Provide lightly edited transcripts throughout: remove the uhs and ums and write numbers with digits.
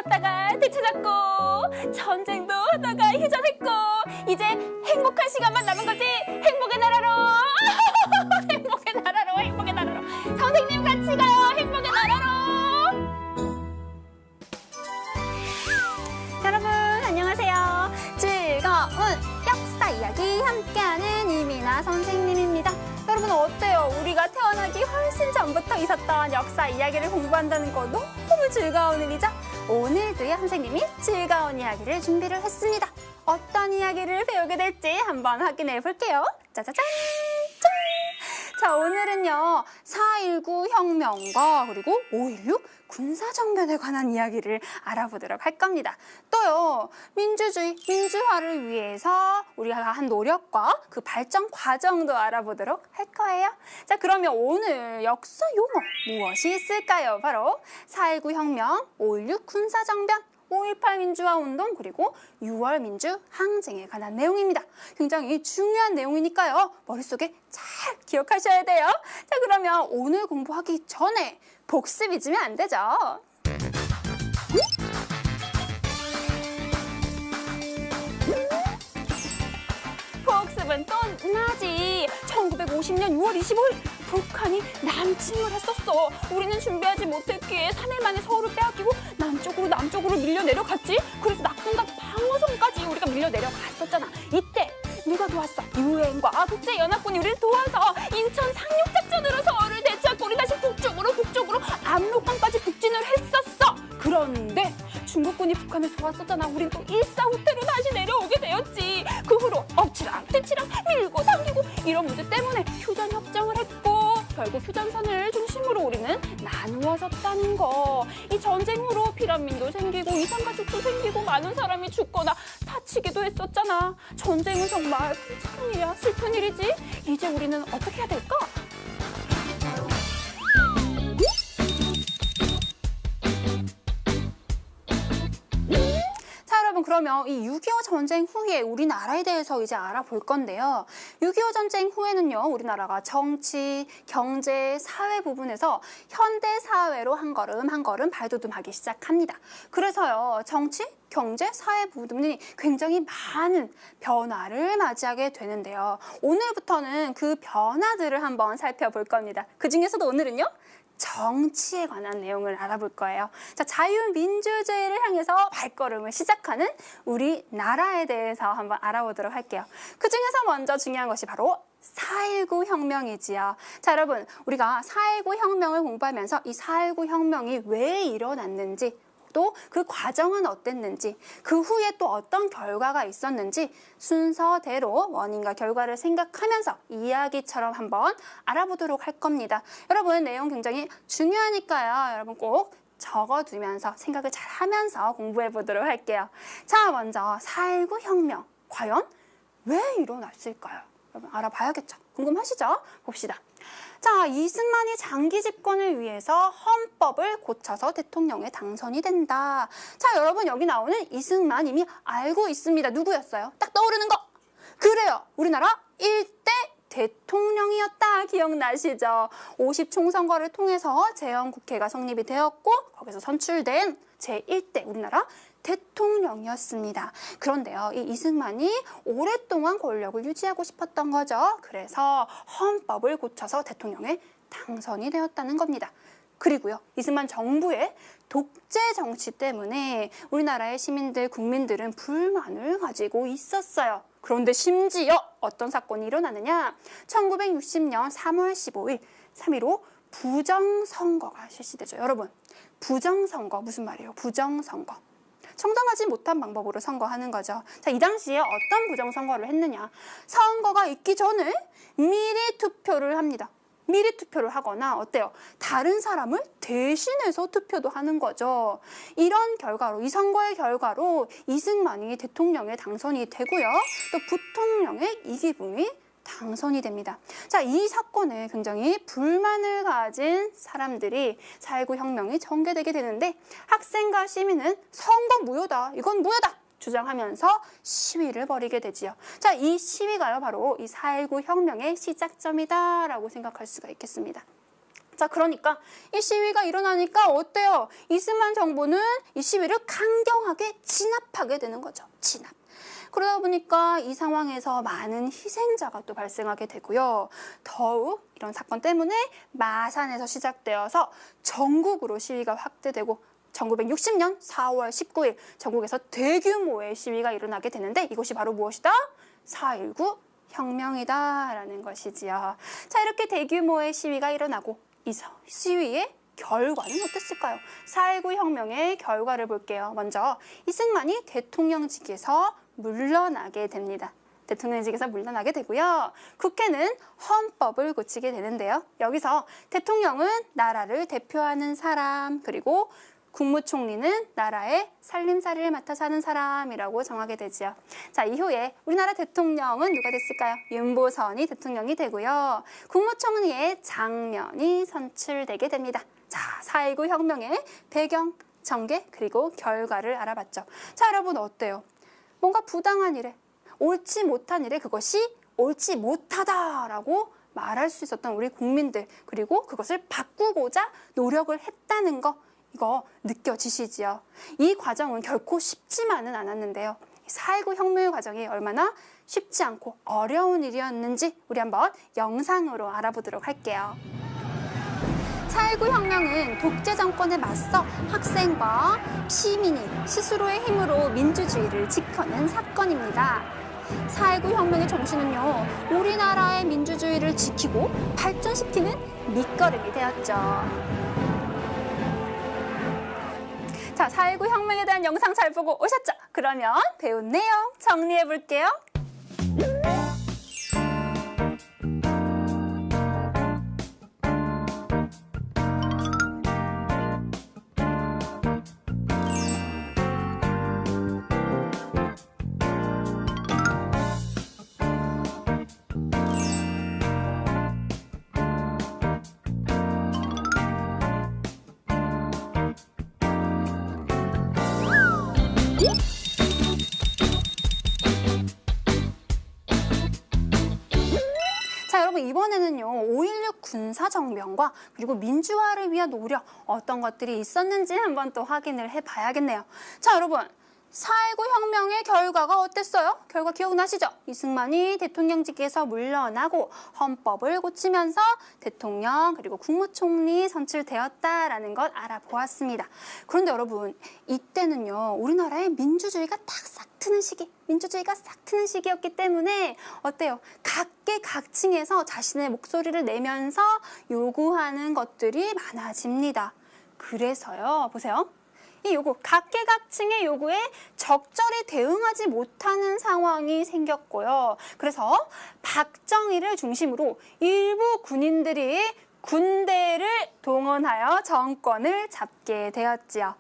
잃었다가 되찾았고 전쟁도 하다가 휴전했고 이제 행복한 시간만 남은 거지. 행복의 나라로 행복의 나라로 행복의 나라로 선생님 같이 가요. 행복의 나라로. 여러분 안녕하세요. 즐거운 역사 이야기 함께하는 이민아 선생님입니다. 여러분 어때요? 우리가 태어나기 훨씬 전부터 있었던 역사 이야기를 공부한다는 거 너무 즐거운 일이죠? 오늘도요 선생님이 즐거운 이야기를 준비를 했습니다. 어떤 이야기를 배우게 될지 한번 확인해 볼게요. 짜자잔! 짠! 자, 오늘은요 4.19 혁명과 그리고 5.16 군사정변에 관한 이야기를 알아보도록 할 겁니다. 또요 민주주의, 민주화를 위해서 우리가 한 노력과 그 발전 과정도 알아보도록 할 거예요. 자, 그러면 오늘 역사 용어 무엇이 있을까요? 바로 4.19 혁명, 5.16 군사정변, 5.18 민주화 운동 그리고 6월 민주 항쟁에 관한 내용입니다. 굉장히 중요한 내용이니까요. 머릿속에 잘 기억하셔야 돼요. 자, 그러면 오늘 공부하기 전에 복습 잊으면 안 되죠. 복습은 또 나지. 1950년 6월 25일 북한이 남침을 했었어. 우리는 준비하지 못했기에 3일 만에 서울을 빼앗기고 남쪽으로 밀려 내려갔지. 그래서 낙동강 방어선까지 우리가 밀려 내려갔었잖아. 이때 누가 도왔어? 유엔과 국제연합군이 우리를 도와서 인천 상륙작전으로 서울을 되찾고 우리 다시 북쪽으로 압록강까지 북진을 했었어. 그런데 중국군이 북한을 도왔었잖아. 우린 또 일사후퇴로 다시 내려오게 되었지. 그 후로 엎치락 뒤치락 밀고 당기고 이런 문제 때문에 휴전협정을 했고 결국 휴전선을 중심으로 우리는 나누어졌다는 거. 이 전쟁 후로 피난민도 생기고 이산가족도 생기고 많은 사람이 죽거나 다치기도 했었잖아. 전쟁은 정말 끔찍한 일이야. 슬픈 일이지. 이제 우리는 어떻게 해야 될까? 그러면 이 6.25 전쟁 후에 우리나라에 대해서 이제 알아볼 건데요. 6.25 전쟁 후에는요, 우리나라가 정치, 경제, 사회 부분에서 현대 사회로 한 걸음 발돋움하기 시작합니다. 그래서요, 정치, 경제, 사회 부분이 굉장히 많은 변화를 맞이하게 되는데요. 오늘부터는 그 변화들을 한번 살펴볼 겁니다. 그 중에서도 오늘은요, 정치에 관한 내용을 알아볼 거예요. 자, 자유민주주의를 향해서 발걸음을 시작하는 우리나라에 대해서 한번 알아보도록 할게요. 그 중에서 먼저 중요한 것이 바로 4.19 혁명이지요. 자, 여러분, 우리가 4.19 혁명을 공부하면서 이 4.19 혁명이 왜 일어났는지, 또 그 과정은 어땠는지, 그 후에 또 어떤 결과가 있었는지 순서대로 원인과 결과를 생각하면서 이야기처럼 한번 알아보도록 할 겁니다. 여러분, 내용 굉장히 중요하니까요. 여러분 꼭 적어두면서 생각을 잘 하면서 공부해 보도록 할게요. 자, 먼저 4.19 혁명, 과연 왜 일어났을까요? 여러분 알아봐야겠죠? 궁금하시죠? 봅시다. 자, 이승만이 장기 집권을 위해서 헌법을 고쳐서 대통령에 당선이 된다. 자, 여러분 여기 나오는 이승만 이미 알고 있습니다. 누구였어요? 딱 떠오르는 거. 그래요. 우리나라 1대 대통령이었다. 기억나시죠? 50총선거를 통해서 제헌국회가 성립이 되었고 거기서 선출된 제1대 우리나라 대통령이었습니다. 그런데요, 이 이승만이 오랫동안 권력을 유지하고 싶었던 거죠. 그래서 헌법을 고쳐서 대통령에 당선이 되었다는 겁니다. 그리고요, 이승만 정부의 독재 정치 때문에 우리나라의 시민들, 국민들은 불만을 가지고 있었어요. 그런데 심지어 어떤 사건이 일어나느냐? 1960년 3월 15일 3.15 부정선거가 실시되죠. 여러분, 부정선거 무슨 말이에요? 부정선거. 정당하지 못한 방법으로 선거하는 거죠. 자, 이 당시에 어떤 부정선거를 했느냐. 선거가 있기 전에 미리 투표를 합니다. 미리 투표를 하거나 어때요? 다른 사람을 대신해서 투표도 하는 거죠. 이런 결과로, 이 선거의 결과로 이승만이 대통령에 당선이 되고요. 또 부통령의 이기붕이 당선이 됩니다. 자, 이 사건에 굉장히 불만을 가진 사람들이 4.19 혁명이 전개되게 되는데 학생과 시민은 선거 무효다. 이건 무효다. 주장하면서 시위를 벌이게 되지요. 자, 이 시위가요 바로 이 4.19 혁명의 시작점이다라고 생각할 수가 있겠습니다. 자, 그러니까 이 시위가 일어나니까 어때요? 이승만 정부는 이 시위를 강경하게 진압하게 되는 거죠. 진압. 그러다 보니까 이 상황에서 많은 희생자가 또 발생하게 되고요. 더욱 이런 사건 때문에 마산에서 시작되어서 전국으로 시위가 확대되고 1960년 4월 19일 전국에서 대규모의 시위가 일어나게 되는데 이것이 바로 무엇이다? 4.19 혁명이다라는 것이지요. 자, 이렇게 대규모의 시위가 일어나고 이 시위의 결과는 어땠을까요? 4.19 혁명의 결과를 볼게요. 먼저 이승만이 대통령직에서 물러나게 됩니다. 대통령직에서 물러나게 되고요. 국회는 헌법을 고치게 되는데요. 여기서 대통령은 나라를 대표하는 사람, 그리고 국무총리는 나라의 살림살이를 맡아서 하는 사람이라고 정하게 되지요. 자, 이후에 우리나라 대통령은 누가 됐을까요? 윤보선이 대통령이 되고요. 국무총리의 장면이 선출되게 됩니다. 자, 4.19 혁명의 배경, 전개, 그리고 결과를 알아봤죠. 자, 여러분 어때요? 뭔가 부당한 일에, 옳지 못한 일에 그것이 옳지 못하다라고 말할 수 있었던 우리 국민들, 그리고 그것을 바꾸고자 노력을 했다는 거, 이거 느껴지시지요? 이 과정은 결코 쉽지만은 않았는데요. 4.19 혁명의 과정이 얼마나 쉽지 않고 어려운 일이었는지 우리 한번 영상으로 알아보도록 할게요. 4.19 혁명은 독재 정권에 맞서 학생과 시민이 스스로의 힘으로 민주주의를 지켜낸 사건입니다. 4.19 혁명의 정신은요, 우리나라의 민주주의를 지키고 발전시키는 밑거름이 되었죠. 자, 4.19 혁명에 대한 영상 잘 보고 오셨죠? 그러면 배운 내용 정리해 볼게요. 자, 여러분 이번에는요 5.16 군사정변과 그리고 민주화를 위한 노력 어떤 것들이 있었는지 한번 또 확인을 해봐야겠네요. 자, 여러분 4.19 혁명의 결과가 어땠어요? 결과 기억나시죠? 이승만이 대통령직에서 물러나고 헌법을 고치면서 대통령 그리고 국무총리 선출되었다라는 것 알아보았습니다. 그런데 여러분 이때는요 우리나라의 민주주의가 딱 싹 트는 시기, 민주주의가 싹 트는 시기였기 때문에 어때요? 각계각층에서 자신의 목소리를 내면서 요구하는 것들이 많아집니다. 그래서요, 보세요. 이 요구, 각계각층의 요구에 적절히 대응하지 못하는 상황이 생겼고요. 그래서 박정희를 중심으로 일부 군인들이 군대를 동원하여 정권을 잡게 되었지요.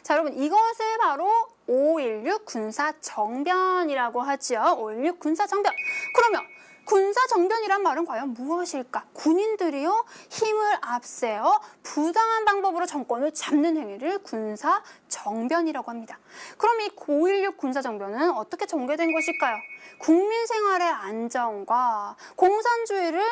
자, 여러분 이것을 바로 5.16 군사정변이라고 하지요. 5.16 군사정변. 그러면 군사정변이란 말은 과연 무엇일까? 군인들이요 힘을 앞세워 부당한 방법으로 정권을 잡는 행위를 군사정변이라고 합니다. 그럼 이 5.16 군사정변은 어떻게 전개된 것일까요? 국민 생활의 안정과 공산주의를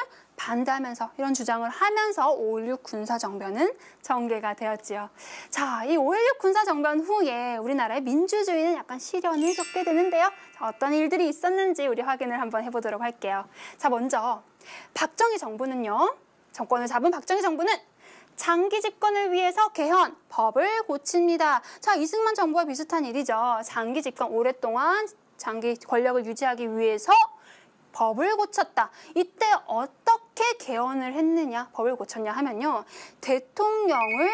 반대하면서 이런 주장을 하면서 5.16 군사정변은 전개가 되었지요. 자, 이 5.16 군사정변 후에 우리나라의 민주주의는 약간 시련을 겪게 되는데요. 자, 어떤 일들이 있었는지 우리 확인을 한번 해보도록 할게요. 자, 먼저 박정희 정부는요. 정권을 잡은 박정희 정부는 장기 집권을 위해서 개헌, 법을 고칩니다. 자, 이승만 정부와 비슷한 일이죠. 장기 집권 오랫동안 장기 권력을 유지하기 위해서 법을 고쳤다. 이때 어떻게 개헌을 했느냐, 법을 고쳤냐 하면요. 대통령을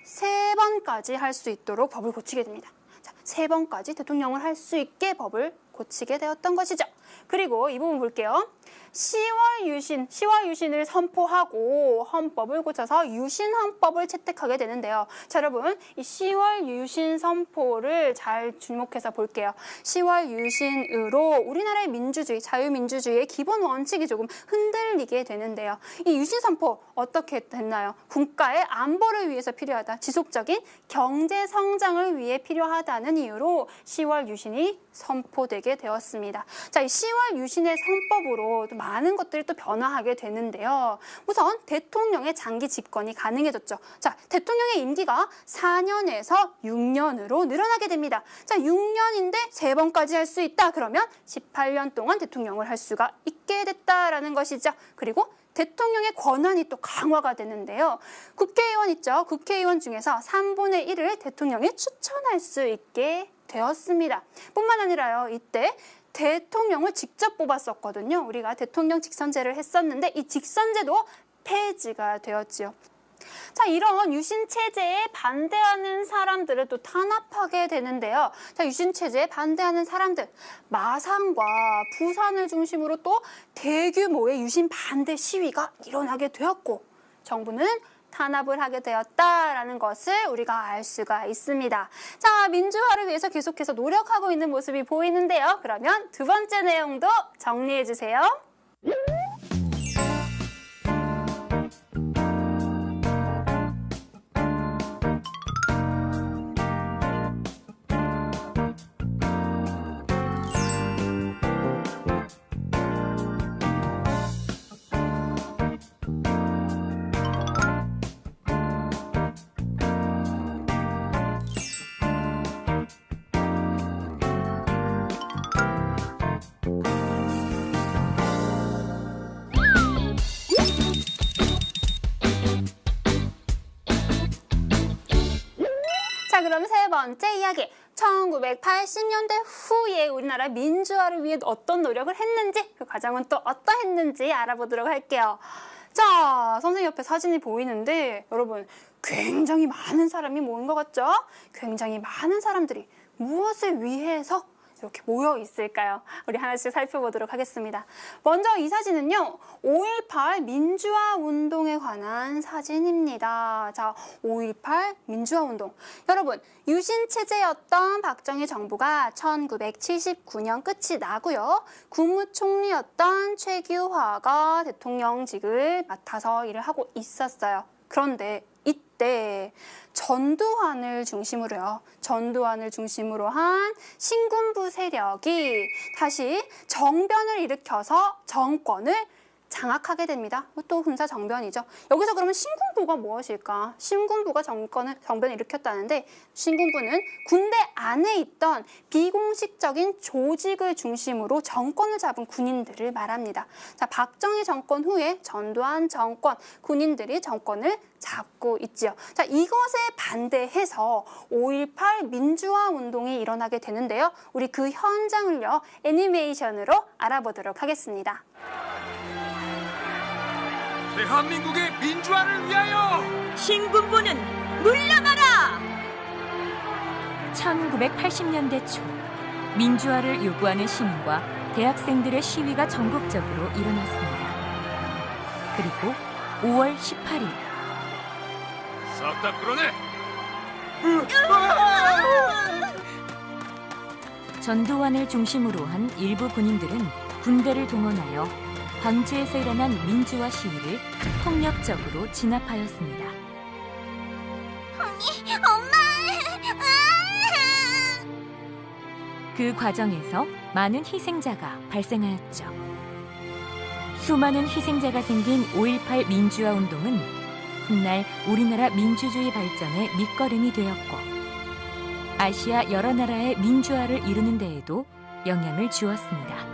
3번까지 할 수 있도록 법을 고치게 됩니다. 자, 3번까지 대통령을 할 수 있게 법을 고치게 되었던 것이죠. 그리고 이 부분 볼게요. 10월 유신을 선포하고 헌법을 고쳐서 유신헌법을 채택하게 되는데요. 자, 여러분 이 10월 유신 선포를 잘 주목해서 볼게요. 10월 유신으로 우리나라의 민주주의, 자유민주주의의 기본 원칙이 조금 흔들리게 되는데요. 이 유신 선포 어떻게 됐나요? 국가의 안보를 위해서 필요하다. 지속적인 경제 성장을 위해 필요하다는 이유로 10월 유신이 선포되게 되게 되었습니다. 자, 이 10월 유신의 선법으로 또 많은 것들이 또 변화하게 되는데요. 우선 대통령의 장기 집권이 가능해졌죠. 자, 대통령의 임기가 4년에서 6년으로 늘어나게 됩니다. 자, 6년인데 3번까지 할 수 있다. 그러면 18년 동안 대통령을 할 수가 있게 됐다라는 것이죠. 그리고 대통령의 권한이 또 강화가 되는데요. 국회의원 있죠. 국회의원 중에서 3분의 1을 대통령이 추천할 수 있게 되었습니다. 뿐만 아니라요. 이때 대통령을 직접 뽑았었거든요. 우리가 대통령 직선제를 했었는데 이 직선제도 폐지가 되었지요. 자, 이런 유신체제에 반대하는 사람들을 또 탄압하게 되는데요. 자, 유신체제에 반대하는 사람들, 마산과 부산을 중심으로 또 대규모의 유신 반대 시위가 일어나게 되었고 정부는 탄압을 하게 되었다라는 것을 우리가 알 수가 있습니다. 자, 민주화를 위해서 계속해서 노력하고 있는 모습이 보이는데요. 그러면 두 번째 내용도 정리해 주세요. 자, 그럼 세 번째 이야기. 1980년대 후에 우리나라 민주화를 위해 어떤 노력을 했는지, 그 과정은 또 어떠했는지 알아보도록 할게요. 자, 선생님 옆에 사진이 보이는데 여러분 굉장히 많은 사람이 모인 것 같죠? 굉장히 많은 사람들이 무엇을 위해서 이렇게 모여 있을까요? 우리 하나씩 살펴보도록 하겠습니다. 먼저 이 사진은요, 5.18 민주화 운동에 관한 사진입니다. 자, 5.18 민주화 운동. 여러분, 유신 체제였던 박정희 정부가 1979년 끝이 나고요. 국무총리였던 최규화가 대통령직을 맡아서 일을 하고 있었어요. 그런데 이때 전두환을 중심으로요. 전두환을 중심으로 한 신군부 세력이 다시 정변을 일으켜서 정권을 장악하게 됩니다. 또 군사 정변이죠. 여기서 그러면 신군부가 무엇일까? 신군부가 정변을 일으켰다는데 신군부는 군대 안에 있던 비공식적인 조직을 중심으로 정권을 잡은 군인들을 말합니다. 자, 박정희 정권 후에 전두환 정권, 군인들이 정권을 잡고 있지요. 자, 이것에 반대해서 5.18 민주화 운동이 일어나게 되는데요. 우리 그 현장을요, 애니메이션으로 알아보도록 하겠습니다. 대한민국의 민주화를 위하여 신군부는 물러나라! 1980년대 초 민주화를 요구하는 시민과 대학생들의 시위가 전국적으로 일어났습니다. 그리고 5월 18일 싹 다 끌어내! 전두환을 중심으로 한 일부 군인들은 군대를 동원하여 광주에서 일어난 민주화 시위를 폭력적으로 진압하였습니다. 엄마! 그 과정에서 많은 희생자가 발생하였죠. 수많은 희생자가 생긴 5.18 민주화 운동은 훗날 우리나라 민주주의 발전의 밑거름이 되었고 아시아 여러 나라의 민주화를 이루는 데에도 영향을 주었습니다.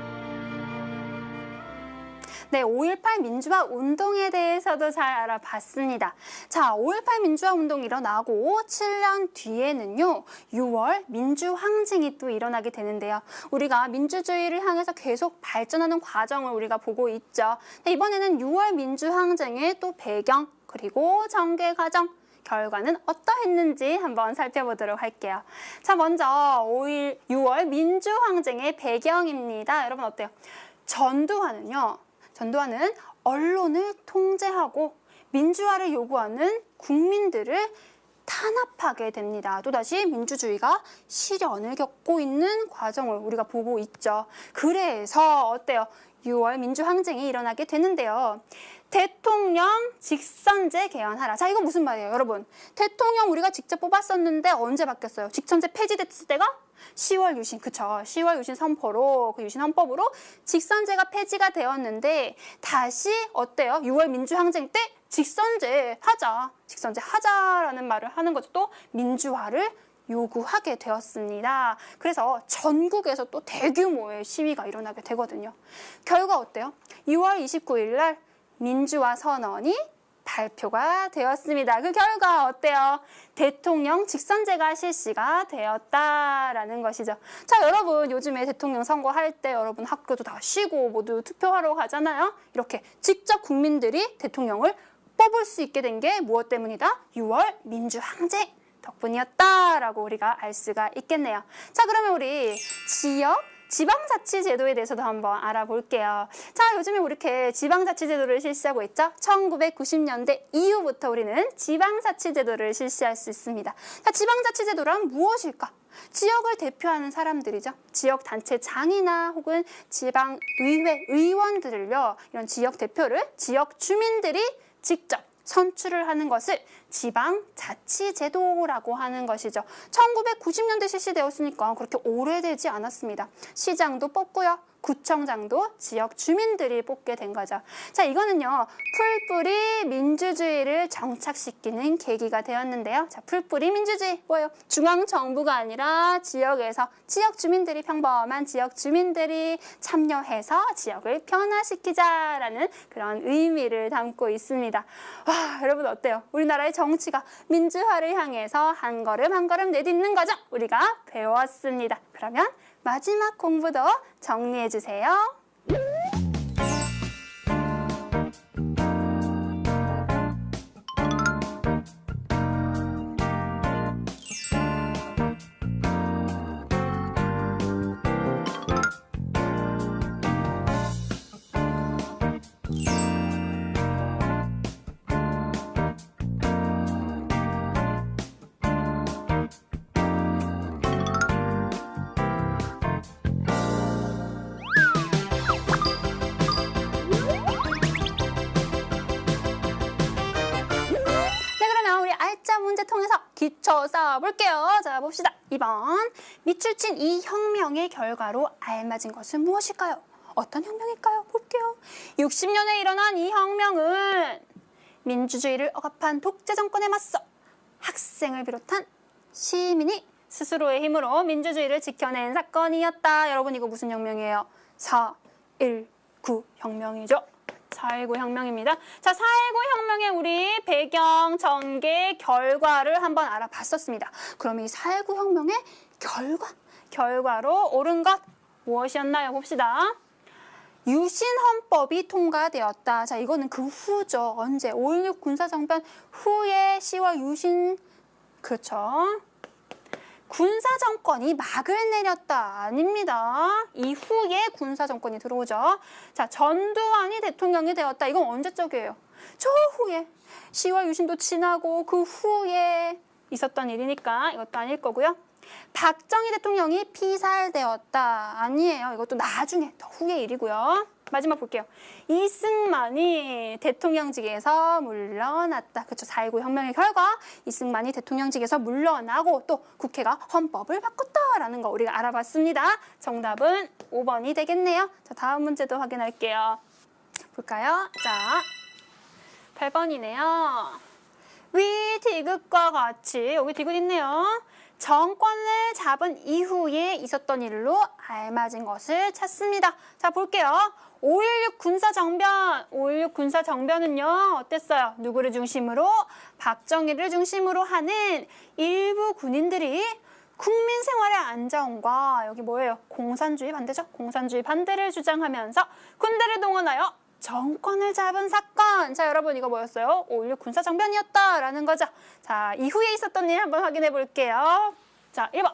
네, 5.18 민주화 운동에 대해서도 잘 알아봤습니다. 자, 5.18 민주화 운동이 일어나고 7년 뒤에는요, 6월 민주항쟁이 또 일어나게 되는데요. 우리가 민주주의를 향해서 계속 발전하는 과정을 우리가 보고 있죠. 네, 이번에는 6월 민주항쟁의 또 배경, 그리고 전개 과정, 결과는 어떠했는지 한번 살펴보도록 할게요. 자, 먼저 6월 민주항쟁의 배경입니다. 여러분 어때요? 전두환은 언론을 통제하고 민주화를 요구하는 국민들을 탄압하게 됩니다. 또다시 민주주의가 시련을 겪고 있는 과정을 우리가 보고 있죠. 그래서 어때요? 6월 민주항쟁이 일어나게 되는데요. 대통령 직선제 개헌하라. 자, 이거 무슨 말이에요, 여러분? 대통령 우리가 직접 뽑았었는데 언제 바뀌었어요? 직선제 폐지됐을 때가 10월 유신, 그쵸? 10월 유신 선포로, 그 유신 헌법으로 직선제가 폐지가 되었는데 다시 어때요? 6월 민주항쟁 때 직선제 하자라는 말을 하는 거죠. 또 민주화를 요구하게 되었습니다. 그래서 전국에서 또 대규모의 시위가 일어나게 되거든요. 결과 어때요? 6월 29일 날 민주화 선언이 발표가 되었습니다. 그 결과 어때요? 대통령 직선제가 실시가 되었다라는 것이죠. 자, 여러분 요즘에 대통령 선거할 때 여러분 학교도 다 쉬고 모두 투표하러 가잖아요. 이렇게 직접 국민들이 대통령을 뽑을 수 있게 된 게 무엇 때문이다? 6월 민주항쟁 덕분이었다라고 우리가 알 수가 있겠네요. 자, 그러면 우리 지방자치제도에 대해서도 한번 알아볼게요. 자, 요즘에 이렇게 지방자치제도를 실시하고 있죠. 1990년대 이후부터 우리는 지방자치제도를 실시할 수 있습니다. 자, 지방자치제도란 무엇일까? 지역을 대표하는 사람들이죠. 지역단체장이나 혹은 지방의회 의원들을요, 이런 지역 대표를 지역 주민들이 직접 선출을 하는 것을 지방자치제도라고 하는 것이죠. 1990년대 실시되었으니까 그렇게 오래되지 않았습니다. 시장도 뽑고요. 구청장도 지역 주민들이 뽑게 된 거죠. 자, 이거는요, 풀뿌리 민주주의를 정착시키는 계기가 되었는데요. 자, 풀뿌리 민주주의 뭐예요? 중앙정부가 아니라 지역에서 지역 주민들이, 평범한 지역 주민들이 참여해서 지역을 변화시키자라는 그런 의미를 담고 있습니다. 와, 여러분 어때요? 우리나라의 정치가 민주화를 향해서 한 걸음 한 걸음 내딛는 거죠. 우리가 배웠습니다. 그러면 마지막 공부도 정리해 주세요. 문제 통해서 기초 쌓아볼게요. 자, 봅시다. 2번. 밑줄 친 이 혁명의 결과로 알맞은 것은 무엇일까요? 어떤 혁명일까요? 볼게요. 60년에 일어난 이 혁명은 민주주의를 억압한 독재 정권에 맞서 학생을 비롯한 시민이 스스로의 힘으로 민주주의를 지켜낸 사건이었다. 여러분, 이거 무슨 혁명이에요? 4.19 혁명이죠. 4.19 혁명입니다. 자, 4.19 혁명의 우리 배경, 전개, 결과를 한번 알아봤었습니다. 그럼 이 4.19 혁명의 결과로 옳은 것 무엇이었나요? 봅시다. 유신헌법이 통과되었다. 자, 이거는 그 후죠. 언제? 5.16 군사정변 후에 10월 유신, 그렇죠. 군사정권이 막을 내렸다. 아닙니다. 이후에 군사정권이 들어오죠. 자, 전두환이 대통령이 되었다. 이건 언제적이에요? 저 후에 10월 유신도 지나고 그 후에 있었던 일이니까 이것도 아닐 거고요. 박정희 대통령이 피살되었다. 아니에요. 이것도 나중에 더 후의 일이고요. 마지막 볼게요. 이승만이 대통령직에서 물러났다. 그렇죠. 4.19 혁명의 결과 이승만이 대통령직에서 물러나고 또 국회가 헌법을 바꿨다라는 거 우리가 알아봤습니다. 정답은 5번이 되겠네요. 자, 다음 문제도 확인할게요. 볼까요? 자, 8번이네요. 위 디귿과 같이 여기 디귿 있네요. 정권을 잡은 이후에 있었던 일로 알맞은 것을 찾습니다. 자, 볼게요. 5.16 군사정변. 5.16 군사정변은요, 어땠어요? 누구를 중심으로? 박정희를 중심으로 하는 일부 군인들이 국민 생활의 안정과 여기 뭐예요? 공산주의 반대죠? 공산주의 반대를 주장하면서 군대를 동원하여 정권을 잡은 사건. 자, 여러분 이거 뭐였어요? 5.16 군사정변이었다라는 거죠. 자, 이후에 있었던 일 한번 확인해 볼게요. 자, 1번.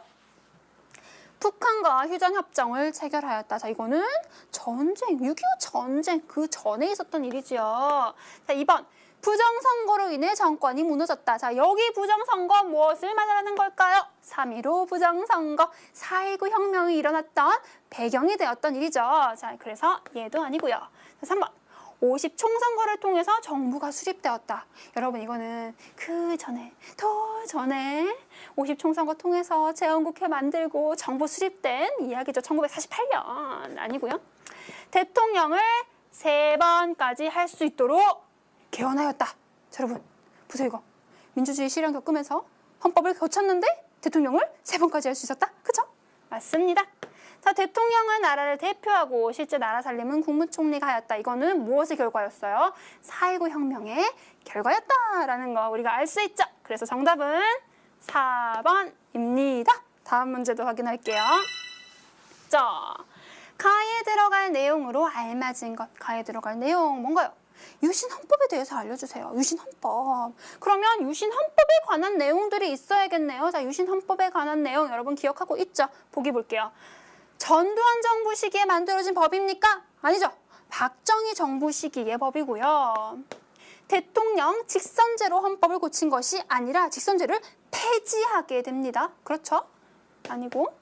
북한과 휴전협정을 체결하였다. 자, 이거는 전쟁, 6.25 전쟁 그 전에 있었던 일이지요. 자, 2번. 부정선거로 인해 정권이 무너졌다. 자, 여기 부정선거 무엇을 말하는 걸까요? 3.15 부정선거, 4.19 혁명이 일어났던 배경이 되었던 일이죠. 자, 그래서 얘도 아니고요. 자, 3번. 50 총선거를 통해서 정부가 수립되었다. 여러분 이거는 더 전에 50 총선거 통해서 재헌국회 만들고 정부 수립된 이야기죠. 1948년 아니고요. 대통령을 3번까지 할 수 있도록 개헌하였다. 자, 여러분 보세요 이거. 민주주의 실현 겪으면서 헌법을 고쳤는데 대통령을 3번까지 할 수 있었다. 그쵸? 맞습니다. 자, 대통령은 나라를 대표하고 실제 나라 살림은 국무총리가 하였다. 이거는 무엇의 결과였어요? 4.19 혁명의 결과였다라는 거 우리가 알 수 있죠. 그래서 정답은 4번입니다. 다음 문제도 확인할게요. 자, 가에 들어갈 내용으로 알맞은 것. 가에 들어갈 내용 뭔가요? 유신헌법에 대해서 알려주세요. 유신헌법. 그러면 유신헌법에 관한 내용들이 있어야겠네요. 자, 유신헌법에 관한 내용 여러분 기억하고 있죠? 보기 볼게요. 전두환 정부 시기에 만들어진 법입니까? 아니죠. 박정희 정부 시기의 법이고요. 대통령 직선제로 헌법을 고친 것이 아니라 직선제를 폐지하게 됩니다. 그렇죠? 아니고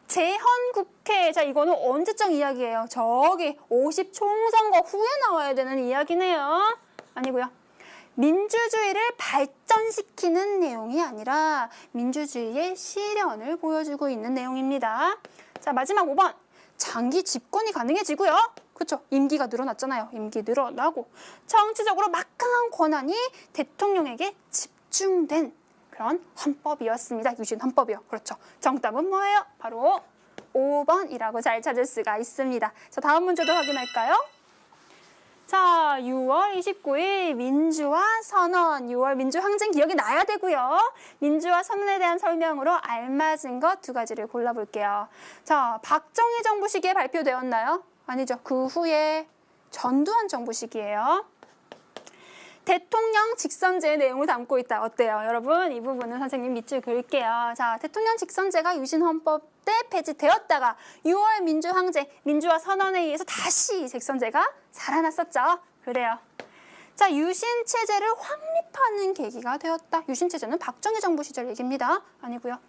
재헌국회. 자, 이거는 언제적 이야기예요? 저기 50 총선거 후에 나와야 되는 이야기네요. 아니고요. 민주주의를 발전시키는 내용이 아니라 민주주의의 실현을 보여주고 있는 내용입니다. 자, 마지막 5번. 장기 집권이 가능해지고요. 그렇죠? 임기가 늘어났잖아요. 임기 늘어나고 정치적으로 막강한 권한이 대통령에게 집중된 그런 헌법이었습니다. 유신헌법이요. 그렇죠. 정답은 뭐예요? 바로 5번이라고 잘 찾을 수가 있습니다. 자, 다음 문제도 확인할까요? 자, 6월 29일 민주화 선언. 6월 민주항쟁 기억이 나야 되고요. 민주화 선언에 대한 설명으로 알맞은 것 2가지를 골라볼게요. 자, 박정희 정부 시기에 발표되었나요? 아니죠. 그 후에 전두환 정부 시기예요. 대통령 직선제의 내용을 담고 있다. 어때요? 여러분 이 부분은 선생님 밑줄 그을게요. 자, 대통령 직선제가 유신헌법 때 폐지되었다가 6월 민주항쟁, 민주화 선언에 의해서 다시 직선제가 살아났었죠. 그래요. 자, 유신체제를 확립하는 계기가 되었다. 유신체제는 박정희 정부 시절 얘기입니다. 아니고요.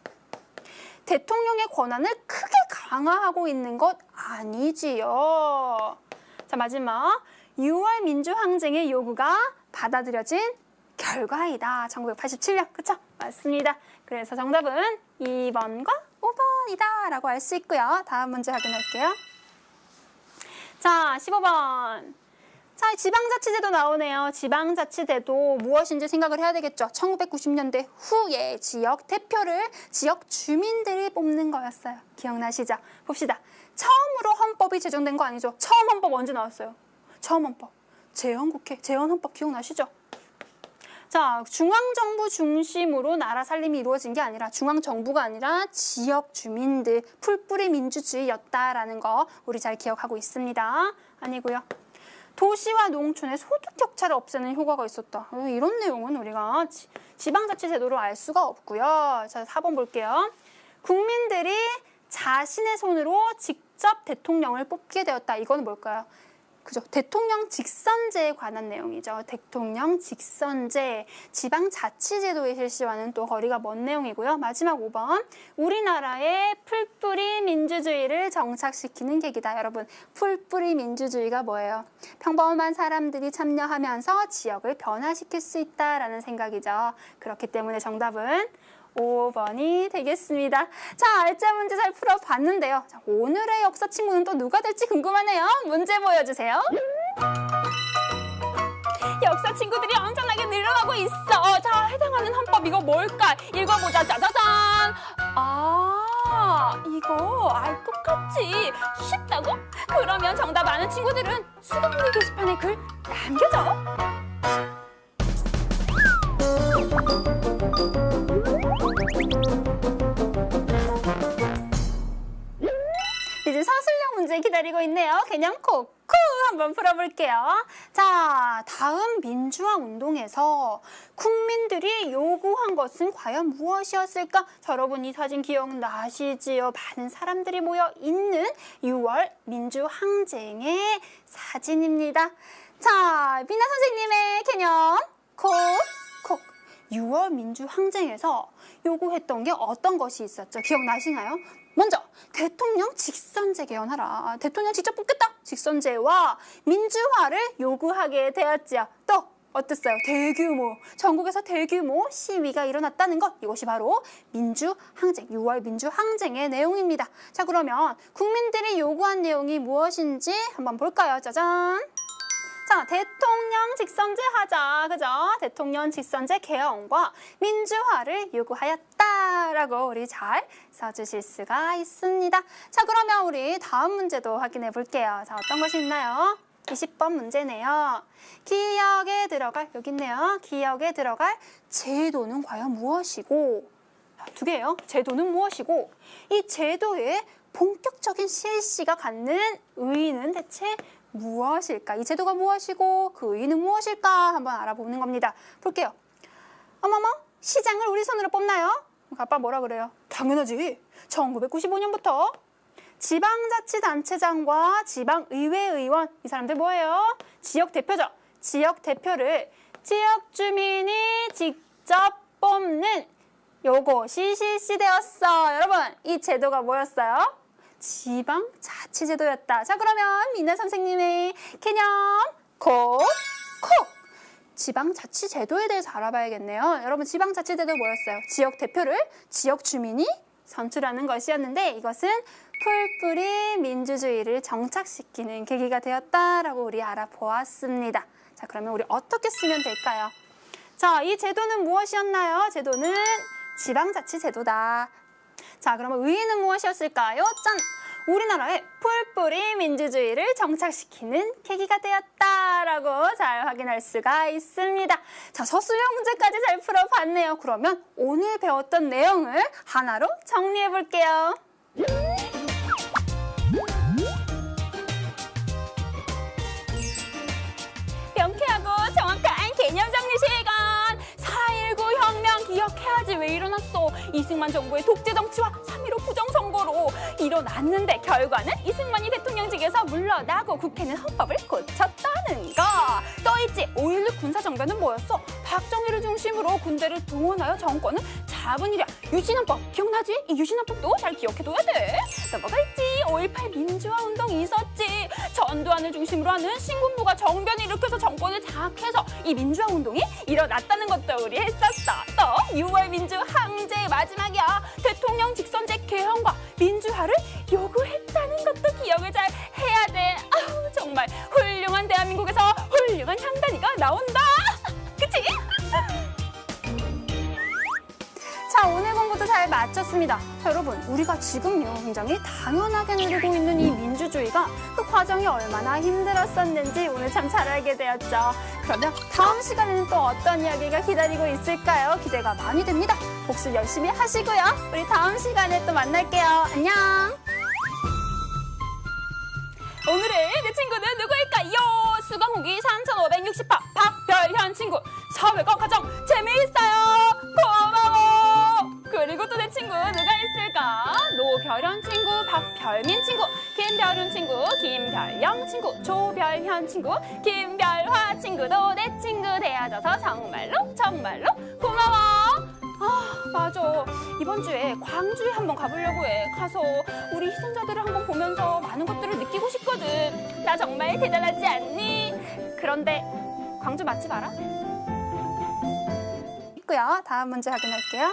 대통령의 권한을 크게 강화하고 있는 것 아니지요. 자, 마지막 6월 민주항쟁의 요구가 받아들여진 결과이다. 1987년. 그쵸? 맞습니다. 그래서 정답은 2번과 5번이다 라고 알 수 있고요. 다음 문제 확인할게요. 자, 15번. 자, 지방자치제도 나오네요. 지방자치제도 무엇인지 생각을 해야 되겠죠. 1990년대 후에 지역 대표를 지역 주민들이 뽑는 거였어요. 기억나시죠? 봅시다. 처음으로 헌법이 제정된 거 아니죠? 처음 헌법 언제 나왔어요? 처음 헌법. 재헌국회, 재헌헌법 기억나시죠? 자, 중앙정부 중심으로 나라 살림이 이루어진 게 아니라 중앙정부가 아니라 지역 주민들, 풀뿌리 민주주의였다라는 거 우리 잘 기억하고 있습니다. 아니고요. 도시와 농촌의 소득 격차를 없애는 효과가 있었다. 이런 내용은 우리가 지방자치제도로 알 수가 없고요. 자, 4번 볼게요. 국민들이 자신의 손으로 직접 대통령을 뽑게 되었다. 이거는 뭘까요? 그죠? 대통령 직선제에 관한 내용이죠. 대통령 직선제, 지방자치제도의 실시와는 또 거리가 먼 내용이고요. 마지막 5번, 우리나라의 풀뿌리 민주주의를 정착시키는 계기다. 여러분, 풀뿌리 민주주의가 뭐예요? 평범한 사람들이 참여하면서 지역을 변화시킬 수 있다라는 생각이죠. 그렇기 때문에 정답은 5번이 되겠습니다. 자, 알짜 문제 잘 풀어봤는데요. 자, 오늘의 역사 친구는 또 누가 될지 궁금하네요. 문제 보여주세요. 역사 친구들이 엄청나게 늘어나고 있어. 자, 해당하는 헌법 이거 뭘까? 읽어보자. 짜자잔. 아, 이거 알 것 같지? 쉽다고? 그러면 정답 아는 친구들은 수강물 게시판에 글 남겨줘. 이제 서술형 문제 기다리고 있네요. 개념 콕콕 한번 풀어볼게요. 자, 다음 민주화 운동에서 국민들이 요구한 것은 과연 무엇이었을까? 자, 여러분 이 사진 기억나시지요? 많은 사람들이 모여 있는 6월 민주항쟁의 사진입니다. 자, 비나 선생님의 개념 콕콕. 6월 민주항쟁에서 요구했던 게 어떤 것이 있었죠? 기억나시나요? 먼저 대통령 직선제 개헌하라. 대통령 직접 뽑겠다. 직선제와 민주화를 요구하게 되었지요. 또 어땠어요? 대규모, 전국에서 대규모 시위가 일어났다는 것. 이것이 바로 민주항쟁, 6월 민주항쟁의 내용입니다. 자, 그러면 국민들이 요구한 내용이 무엇인지 한번 볼까요? 짜잔! 자, 대통령 직선제 하자. 그죠? 대통령 직선제 개헌과 민주화를 요구하였다라고 우리 잘 써주실 수가 있습니다. 자, 그러면 우리 다음 문제도 확인해 볼게요. 자, 어떤 것이 있나요? 20번 문제네요. 기역에 들어갈, 여기 있네요. 기역에 들어갈 제도는 과연 무엇이고, 두 개예요. 제도는 무엇이고, 이 제도의 본격적인 실시가 갖는 의의는 대체 무엇일까? 이 제도가 무엇이고 그 의의는 무엇일까? 한번 알아보는 겁니다. 볼게요. 어머머, 시장을 우리 손으로 뽑나요? 아빠 뭐라 그래요? 당연하지. 1995년부터 지방자치단체장과 지방의회의원, 이 사람들 뭐예요? 지역대표죠. 지역대표를 지역주민이 직접 뽑는 요것이 실시되었어. 여러분, 이 제도가 뭐였어요? 지방자치제도였다. 자, 그러면 미나 선생님의 개념 콕콕! 지방자치제도에 대해서 알아봐야겠네요. 여러분, 지방자치제도 뭐였어요? 지역대표를 지역주민이 선출하는 것이었는데 이것은 풀뿌리 민주주의를 정착시키는 계기가 되었다라고 우리 알아보았습니다. 자, 그러면 우리 어떻게 쓰면 될까요? 자, 이 제도는 무엇이었나요? 제도는 지방자치제도다. 자, 그러면 의의는 무엇이었을까요? 짠! 우리나라의 풀뿌리 민주주의를 정착시키는 계기가 되었다라고 잘 확인할 수가 있습니다. 자, 서술형 문제까지 잘 풀어봤네요. 그러면 오늘 배웠던 내용을 하나로 정리해 볼게요. 명쾌하고 정확한 개념 정리 시간. 4.19 혁명 기억해야지. 왜 일어났어? 이승만 정부의 독재 정치와 3.15 부정선거로 일어났는데 결과는 이승만이 대통령직에서 물러나고 국회는 헌법을 고쳤다는 거. 또 있지. 5.16 군사정변은 뭐였어? 박정희를 중심으로 군대를 동원하여 정권을 잡은 일이야. 유신헌법 기억나지? 이 유신헌법도 잘 기억해둬야 돼. 또 뭐가 있지? 5.18 민주화 운동이 있었지. 전두환을 중심으로 하는 신군부가 정변을 일으켜서 정권을 장악해서 이 민주화 운동이 일어났다는 것도 우리 했었어. 또 6월 민주항쟁의 마지막이야. 대통령 직선제 개헌과 민주화를 요구했다는 것도 기억을 잘 해야 돼. 아우, 정말 훌륭한 대한민국에서 훌륭한 향단이가 나온다. 그치? 자, 오늘 공부도 잘 마쳤습니다. 자, 여러분, 우리가 지금요 굉장히 당연하게 누리고 있는 이 민주주의가 그 과정이 얼마나 힘들었었는지 오늘 참 잘 알게 되었죠. 그러면 다음 시간에는 또 어떤 이야기가 기다리고 있을까요? 기대가 많이 됩니다. 복습 열심히 하시고요. 우리 다음 시간에 또 만날게요. 안녕. 오늘의 내 친구는 누구일까요? 수강후기 3560화 박별현 친구. 사회가 가장 재미있어요. 고마워. 그리고 또 내 친구 누가 있을까? 노별현 친구, 박별민 친구, 김별훈 친구, 김별영 친구, 조별현 친구, 김별화 친구도 내 친구 되어줘서 정말로 정말로 고마워. 아, 맞아. 이번 주에 광주에 한번 가보려고 해. 가서 우리 희생자들을 한번 보면서 많은 것들을 느끼고 싶거든. 나 정말 대단하지 않니? 그런데 광주 맛집 알아? 있고요. 다음 문제 확인할게요.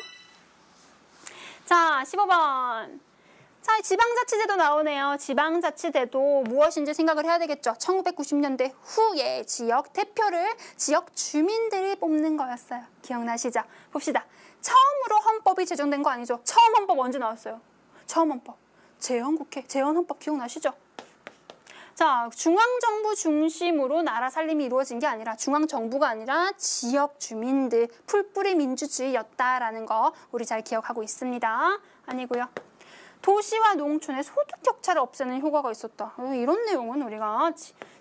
자, 15번. 자, 지방자치제도 나오네요. 지방자치제도 무엇인지 생각을 해야 되겠죠. 1990년대 후에 지역 대표를 지역 주민들이 뽑는 거였어요. 기억나시죠? 봅시다. 처음으로 헌법이 제정된 거 아니죠? 처음 헌법 언제 나왔어요? 처음 헌법. 재헌국회, 재헌헌법 기억나시죠? 자, 중앙정부 중심으로 나라 살림이 이루어진 게 아니라 중앙정부가 아니라 지역 주민들 풀뿌리 민주주의였다라는 거 우리 잘 기억하고 있습니다. 아니고요. 도시와 농촌의 소득 격차를 없애는 효과가 있었다. 이런 내용은 우리가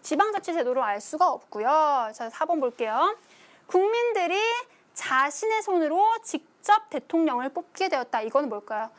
지방자치제도로 알 수가 없고요. 자, 4번 볼게요. 국민들이 자신의 손으로 직접 대통령을 뽑게 되었다. 이건 뭘까요?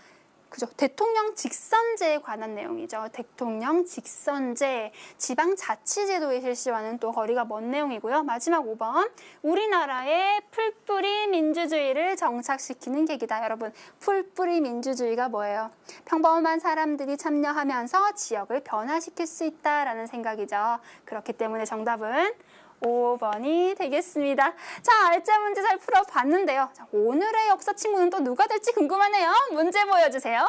그죠? 대통령 직선제에 관한 내용이죠. 대통령 직선제, 지방자치제도의 실시와는 또 거리가 먼 내용이고요. 마지막 5번, 우리나라의 풀뿌리 민주주의를 정착시키는 계기다. 여러분, 풀뿌리 민주주의가 뭐예요? 평범한 사람들이 참여하면서 지역을 변화시킬 수 있다라는 생각이죠. 그렇기 때문에 정답은 5번이 되겠습니다. 자, 알짜 문제 잘 풀어봤는데요. 자, 오늘의 역사 친구는 또 누가 될지 궁금하네요. 문제 보여주세요.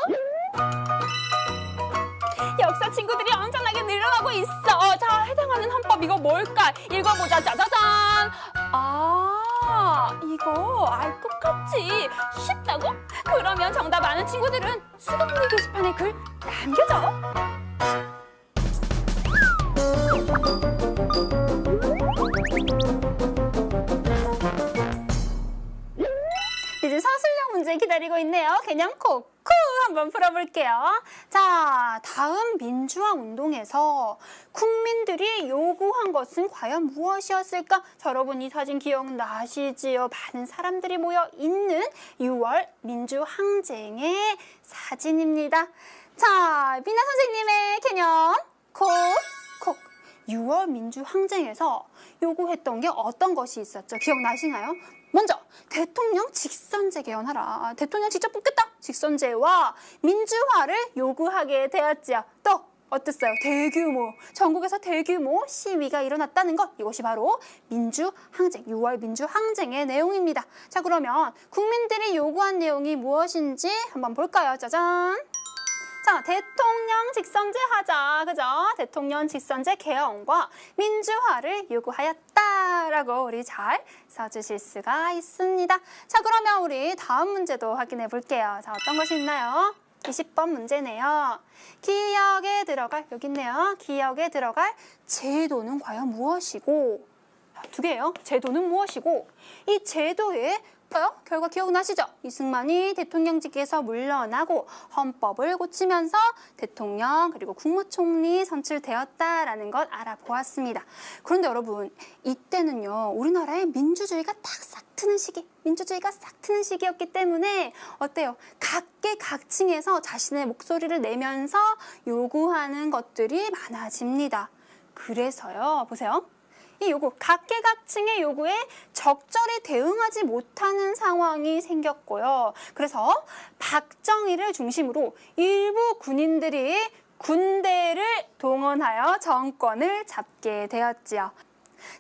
역사 친구들이 엄청나게 늘어나고 있어. 자, 해당하는 헌법 이거 뭘까? 읽어보자. 짜자잔. 아, 이거 알 것 같지? 쉽다고? 그러면 정답 아는 친구들은 수동문 게시판에 글 남겨줘. 이제 서술형 문제 기다리고 있네요. 개념 코코 한번 풀어볼게요. 자, 다음 민주화 운동에서 국민들이 요구한 것은 과연 무엇이었을까? 자, 여러분 이 사진 기억나시지요? 많은 사람들이 모여 있는 6월 민주항쟁의 사진입니다. 자, 미나 선생님의 개념 콕콕. 6월 민주항쟁에서 요구했던 게 어떤 것이 있었죠? 기억나시나요? 먼저 대통령 직선제 개헌하라. 대통령 직접 뽑겠다. 직선제와 민주화를 요구하게 되었지요. 또 어땠어요? 대규모, 전국에서 대규모 시위가 일어났다는 것. 이것이 바로 민주항쟁, 6월 민주항쟁의 내용입니다. 자, 그러면 국민들이 요구한 내용이 무엇인지 한번 볼까요? 짜잔! 자, 대통령 직선제 하자. 그죠? 대통령 직선제 개헌과 민주화를 요구하였다라고 우리 잘 써주실 수가 있습니다. 자, 그러면 우리 다음 문제도 확인해 볼게요. 자, 어떤 것이 있나요? 20번 문제네요. 기억에 들어갈, 여기 있네요. 기억에 들어갈 제도는 과연 무엇이고, 두 개예요. 제도는 무엇이고, 이 제도의 결과 기억나시죠? 이승만이 대통령직에서 물러나고 헌법을 고치면서 대통령 그리고 국무총리 선출되었다라는 것 알아보았습니다. 그런데 여러분, 이때는요, 우리나라의 민주주의가 딱 싹 트는 시기, 민주주의가 싹 트는 시기였기 때문에 어때요? 각계각층에서 자신의 목소리를 내면서 요구하는 것들이 많아집니다. 그래서요, 보세요. 이 요구, 각계각층의 요구에 적절히 대응하지 못하는 상황이 생겼고요. 그래서 박정희를 중심으로 일부 군인들이 군대를 동원하여 정권을 잡게 되었지요.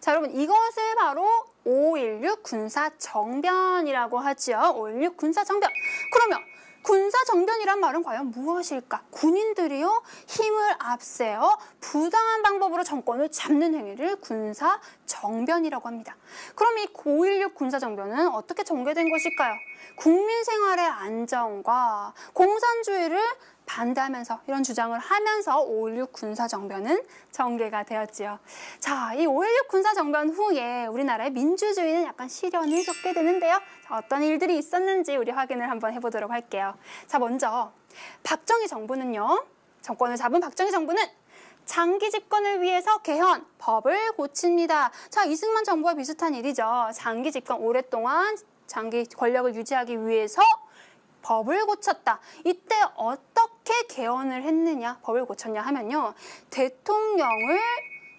자, 여러분, 이것을 바로 5.16 군사정변이라고 하지요. 5.16 군사정변. 그러면 군사정변이란 말은 과연 무엇일까? 군인들이요, 힘을 앞세워 부당한 방법으로 정권을 잡는 행위를 군사정변이라고 합니다. 그럼 이 5.16 군사정변은 어떻게 전개된 것일까요? 국민 생활의 안정과 공산주의를 반대하면서 이런 주장을 하면서 5.16 군사정변은 전개가 되었지요. 자, 이 5.16 군사정변 후에 우리나라의 민주주의는 약간 시련을 겪게 되는데요. 자, 어떤 일들이 있었는지 우리 확인을 한번 해보도록 할게요. 자, 먼저 박정희 정부는요, 정권을 잡은 박정희 정부는 장기 집권을 위해서 개헌, 법을 고칩니다. 자, 이승만 정부와 비슷한 일이죠. 장기 집권, 오랫동안 장기 권력을 유지하기 위해서 법을 고쳤다. 이때 어떻게 개헌을 했느냐, 법을 고쳤냐 하면요, 대통령을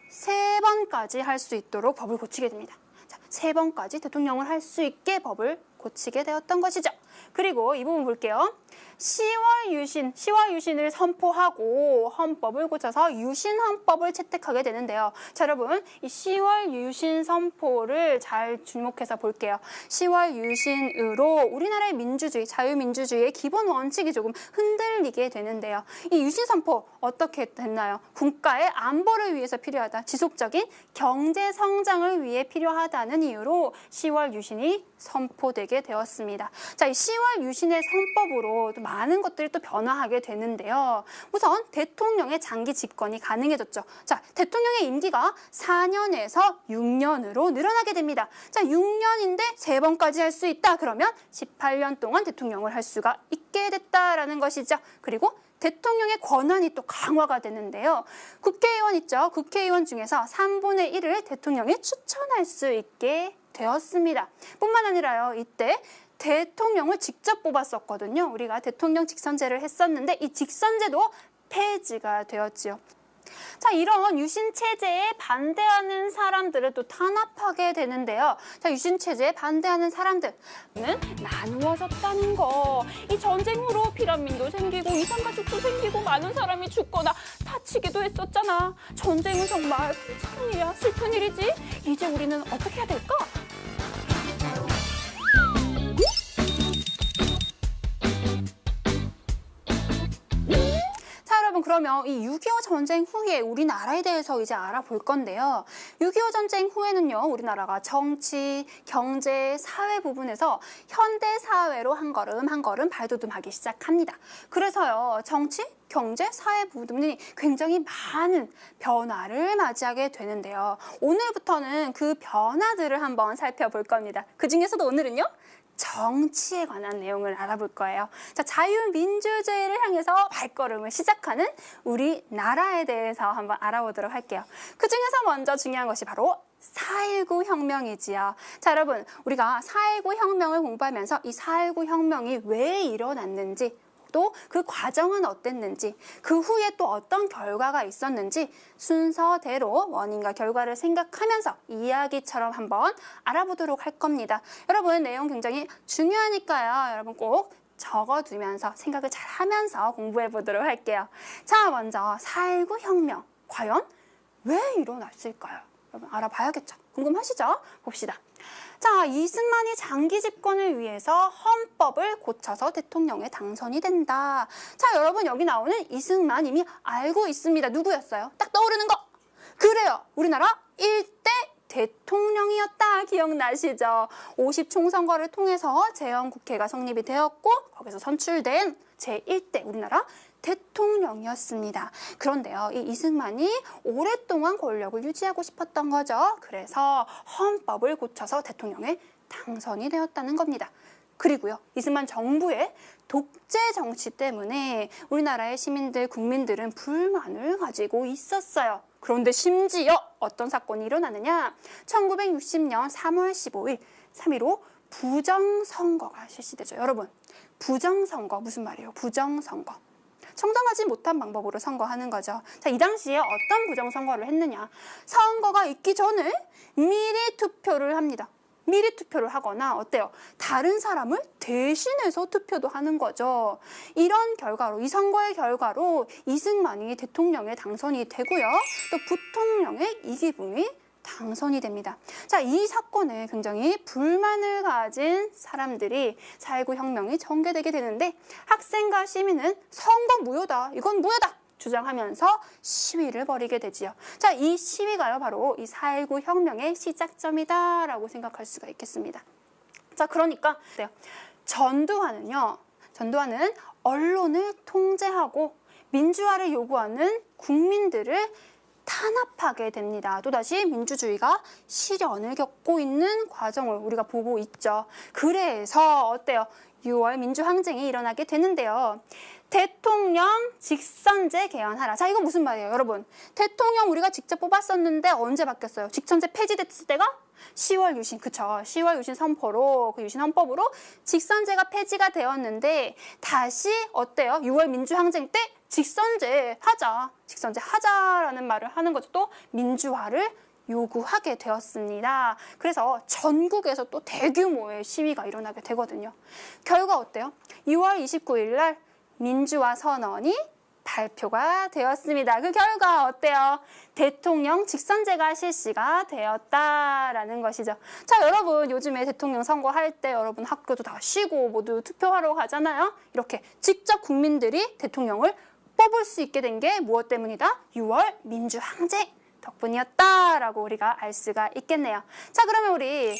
3번까지 할 수 있도록 법을 고치게 됩니다. 자, 3번까지 대통령을 할 수 있게 법을 고치게 되었던 것이죠. 그리고 이 부분 볼게요. 10월 유신을 선포하고 헌법을 고쳐서 유신헌법을 채택하게 되는데요. 자, 여러분, 이 10월 유신 선포를 잘 주목해서 볼게요. 10월 유신으로 우리나라의 민주주의, 자유민주주의의 기본 원칙이 조금 흔들리게 되는데요. 이 유신 선포 어떻게 됐나요? 국가의 안보를 위해서 필요하다. 지속적인 경제 성장을 위해 필요하다는 이유로 10월 유신이 선포되게 되었습니다. 자, 이 10월 유신의 선법으로 또 많은 것들이 또 변화하게 되는데요. 우선 대통령의 장기 집권이 가능해졌죠. 자, 대통령의 임기가 4년에서 6년으로 늘어나게 됩니다. 자, 6년인데 3번까지 할 수 있다. 그러면 18년 동안 대통령을 할 수가 있게 됐다라는 것이죠. 그리고 대통령의 권한이 또 강화가 되는데요. 국회의원 있죠. 국회의원 중에서 3분의 1을 대통령이 추천할 수 있게 되었습니다. 뿐만 아니라요, 이때 대통령을 직접 뽑았었거든요. 우리가 대통령 직선제를 했었는데 이 직선제도 폐지가 되었지요. 자, 이런 유신체제에 반대하는 사람들을 또 탄압하게 되는데요. 자, 유신체제에 반대하는 사람들은 나누어졌다는 거. 이 전쟁 후로 피란민도 생기고 이산가족도 생기고 많은 사람이 죽거나 다치기도 했었잖아. 전쟁은 정말 괜찮은 일이야. 슬픈 일이지. 이제 우리는 어떻게 해야 될까? 그러면 이 6.25 전쟁 후에 우리나라에 대해서 이제 알아볼 건데요. 6.25 전쟁 후에는요, 우리나라가 정치, 경제, 사회 부분에서 현대 사회로 한 걸음 발돋움하기 시작합니다. 그래서요, 정치, 경제, 사회 부분이 굉장히 많은 변화를 맞이하게 되는데요. 오늘부터는 그 변화들을 한번 살펴볼 겁니다. 그 중에서도 오늘은요, 정치에 관한 내용을 알아볼 거예요. 자, 자유민주주의를 향해서 발걸음을 시작하는 우리나라에 대해서 한번 알아보도록 할게요. 그 중에서 먼저 중요한 것이 바로 4.19 혁명이지요. 자, 여러분, 우리가 4.19 혁명을 공부하면서 이 4.19 혁명이 왜 일어났는지, 또 그 과정은 어땠는지, 그 후에 또 어떤 결과가 있었는지 순서대로 원인과 결과를 생각하면서 이야기처럼 한번 알아보도록 할 겁니다. 여러분, 내용 굉장히 중요하니까요. 여러분 꼭 적어두면서 생각을 잘 하면서 공부해 보도록 할게요. 자, 먼저 4.19 혁명, 과연 왜 일어났을까요? 여러분 알아봐야겠죠? 궁금하시죠? 봅시다. 자, 이승만이 장기 집권을 위해서 헌법을 고쳐서 대통령에 당선이 된다. 자, 여러분 여기 나오는 이승만 이미 알고 있습니다. 누구였어요? 딱 떠오르는 거. 그래요. 우리나라 1대 대통령이었다. 기억나시죠? 50총선거를 통해서 재헌국회가 성립이 되었고 거기서 선출된 제1대 우리나라 대통령이었습니다. 그런데요, 이 이승만이 오랫동안 권력을 유지하고 싶었던 거죠. 그래서 헌법을 고쳐서 대통령에 당선이 되었다는 겁니다. 그리고요, 이승만 정부의 독재 정치 때문에 우리나라의 시민들, 국민들은 불만을 가지고 있었어요. 그런데 심지어 어떤 사건이 일어나느냐? 1960년 3월 15일 3.15 부정선거가 실시되죠. 여러분, 부정선거 무슨 말이에요? 부정선거. 정당하지 못한 방법으로 선거하는 거죠. 자, 이 당시에 어떤 부정선거를 했느냐? 선거가 있기 전에 미리 투표를 합니다. 미리 투표를 하거나 어때요? 다른 사람을 대신해서 투표도 하는 거죠. 이런 결과로, 이 선거의 결과로 이승만이 대통령에 당선이 되고요. 또 부통령의 이기붕이 당선이 됩니다. 자, 이 사건에 굉장히 불만을 가진 사람들이 4.19 혁명이 전개되게 되는데 학생과 시민은 선거 무효다. 이건 무효다. 주장하면서 시위를 벌이게 되지요. 자, 이 시위가요, 바로 이 4.19 혁명의 시작점이다라고 생각할 수가 있겠습니다. 자, 그러니까 전두환은 언론을 통제하고 민주화를 요구하는 국민들을 탄압하게 됩니다. 또다시 민주주의가 시련을 겪고 있는 과정을 우리가 보고 있죠. 그래서 어때요? 6월 민주항쟁이 일어나게 되는데요. 대통령 직선제 개헌하라. 자, 이거 무슨 말이에요, 여러분? 대통령 우리가 직접 뽑았었는데 언제 바뀌었어요? 직선제 폐지됐을 때가 10월 유신, 그쵸? 10월 유신 선포로, 그 유신 헌법으로 직선제가 폐지가 되었는데 다시 어때요? 6월 민주항쟁 때 직선제 하자라는 말을 하는 거죠. 또 민주화를 요구하게 되었습니다. 그래서 전국에서 또 대규모의 시위가 일어나게 되거든요. 결과 어때요? 6월 29일 날 민주화 선언이 발표가 되었습니다. 그 결과 어때요? 대통령 직선제가 실시가 되었다라는 것이죠. 자, 여러분 요즘에 대통령 선거할 때 여러분 학교도 다 쉬고 모두 투표하러 가잖아요. 이렇게 직접 국민들이 대통령을 뽑을 수 있게 된 게 무엇 때문이다? 6월 민주항쟁 덕분이었다라고 우리가 알 수가 있겠네요. 자, 그러면 우리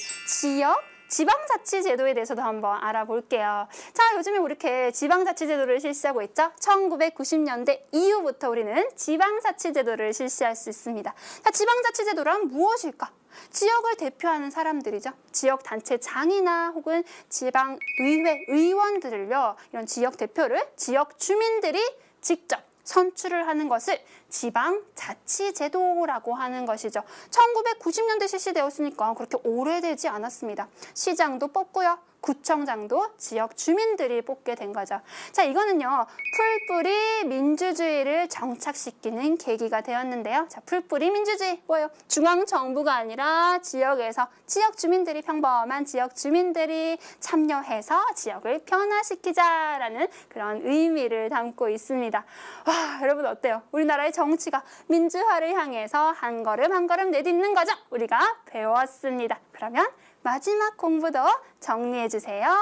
지방자치제도에 대해서도 한번 알아볼게요. 자, 요즘에 우리 이렇게 지방자치제도를 실시하고 있죠. 1990년대 이후부터 우리는 지방자치제도를 실시할 수 있습니다. 자, 지방자치제도란 무엇일까? 지역을 대표하는 사람들이죠. 지역단체장이나 혹은 지방의회 의원들을요, 이런 지역 대표를 지역 주민들이 직접 선출을 하는 것을 지방자치제도라고 하는 것이죠. 1990년대 실시되었으니까 그렇게 오래되지 않았습니다. 시장도 뽑고요. 구청장도 지역 주민들이 뽑게 된 거죠. 자, 이거는요. 풀뿌리 민주주의를 정착시키는 계기가 되었는데요. 자, 풀뿌리 민주주의 뭐예요? 중앙정부가 아니라 지역에서 지역 주민들이 평범한 지역 주민들이 참여해서 지역을 변화시키자라는 그런 의미를 담고 있습니다. 와, 여러분 어때요? 우리나라의 정치가 민주화를 향해서 한 걸음 한 걸음 내딛는 과정 우리가 배웠습니다. 그러면 마지막 공부도 정리해 주세요.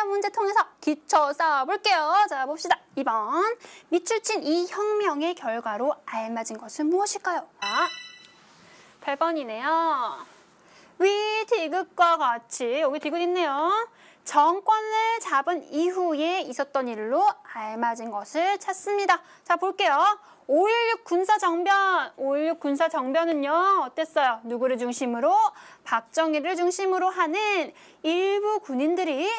문제 통해서 기초 쌓아볼게요. 자, 봅시다. 2번. 밑줄 이 혁명의 결과로 알맞은 것은 무엇일까요? 8번이네요. 위 디귿과 같이 여기 디귿 있네요. 정권을 잡은 이후에 있었던 일로 알맞은 것을 찾습니다. 자, 볼게요. 5.16 군사정변. 5.16 군사정변은요. 어땠어요? 누구를 중심으로? 박정희를 중심으로 하는 일부 군인들이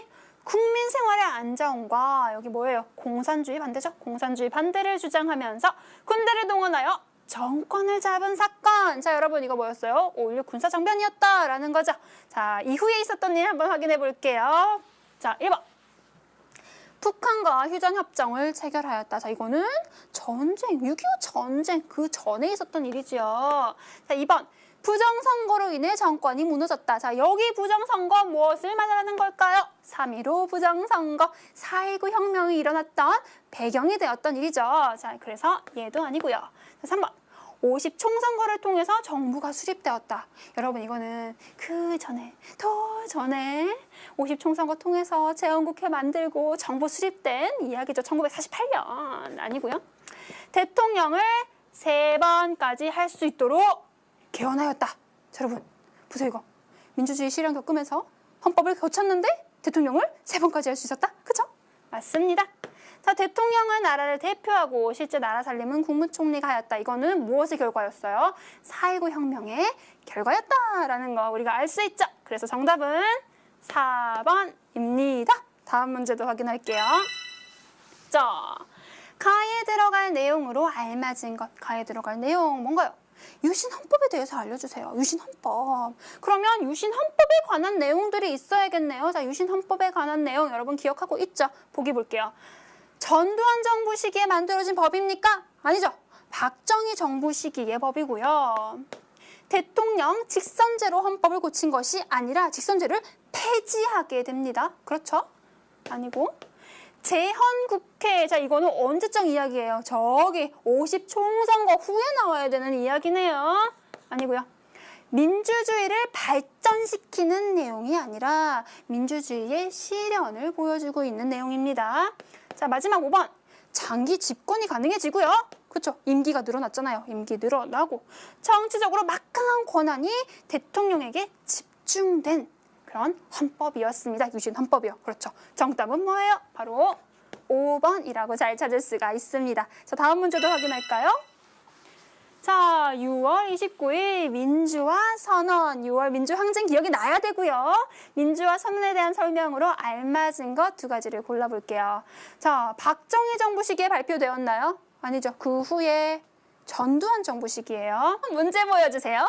국민 생활의 안정과 여기 뭐예요? 공산주의 반대죠? 공산주의 반대를 주장하면서 군대를 동원하여 정권을 잡은 사건. 자, 여러분 이거 뭐였어요? 5.16 군사정변이었다라는 거죠. 자, 이후에 있었던 일 한번 확인해 볼게요. 자, 1번. 북한과 휴전협정을 체결하였다. 자, 이거는 전쟁, 6.25 전쟁 그 전에 있었던 일이지요. 자, 2번. 부정선거로 인해 정권이 무너졌다. 자, 여기 부정선거 무엇을 말하는 걸까요? 3.15 부정선거, 4.19 혁명이 일어났던 배경이 되었던 일이죠. 자, 그래서 얘도 아니고요. 자, 3번. 50 총선거를 통해서 정부가 수립되었다. 여러분 이거는 그 전에, 더 전에 50 총선거 통해서 재헌국회 만들고 정부 수립된 이야기죠. 1948년 아니고요. 대통령을 3번까지 할 수 있도록 개헌하였다. 자, 여러분 보세요 이거. 민주주의 실현 겪으면서 헌법을 고쳤는데 대통령을 3번까지 할 수 있었다. 그쵸? 맞습니다. 자, 대통령은 나라를 대표하고 실제 나라 살림은 국무총리가 하였다. 이거는 무엇의 결과였어요? 4.19 혁명의 결과였다라는 거 우리가 알 수 있죠. 그래서 정답은 4번입니다. 다음 문제도 확인할게요. 자, 가에 들어갈 내용으로 알맞은 것. 가에 들어갈 내용 뭔가요? 유신헌법에 대해서 알려주세요. 유신헌법. 그러면 유신헌법에 관한 내용들이 있어야겠네요. 자, 유신헌법에 관한 내용 여러분 기억하고 있죠? 보기 볼게요. 전두환 정부 시기에 만들어진 법입니까? 아니죠. 박정희 정부 시기의 법이고요. 대통령 직선제로 헌법을 고친 것이 아니라 직선제를 폐지하게 됩니다. 그렇죠? 아니고. 재헌국회. 자, 이거는 언제적 이야기예요? 저기 50 총선거 후에 나와야 되는 이야기네요. 아니고요. 민주주의를 발전시키는 내용이 아니라 민주주의의 실현을 보여주고 있는 내용입니다. 자, 마지막 5번. 장기 집권이 가능해지고요. 그렇죠? 임기가 늘어났잖아요. 임기 늘어나고 정치적으로 막강한 권한이 대통령에게 집중된 그런 헌법이었습니다. 유신헌법이요. 그렇죠. 정답은 뭐예요? 바로 5번이라고 잘 찾을 수가 있습니다. 자, 다음 문제도 확인할까요? 자, 6월 29일 민주화 선언. 6월 민주항쟁 기억이 나야 되고요. 민주화 선언에 대한 설명으로 알맞은 것 2가지를 골라볼게요. 자, 박정희 정부 시기에 발표되었나요? 아니죠. 그 후에 전두환 정부 시기예요. 문제 보여주세요.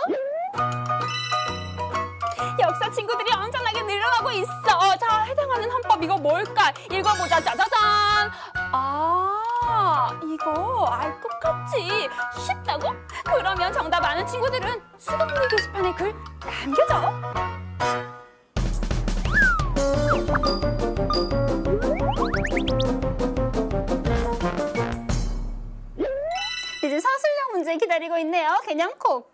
역사 친구들이 엄청나게 늘어나고 있어. 자, 해당하는 헌법 이거 뭘까? 읽어보자. 짜자잔. 이거 알 것 같지? 쉽다고? 그러면 정답 아는 친구들은 수강물 게시판에 글 남겨줘. 이제 서술형 문제 기다리고 있네요. 그냥 콕콕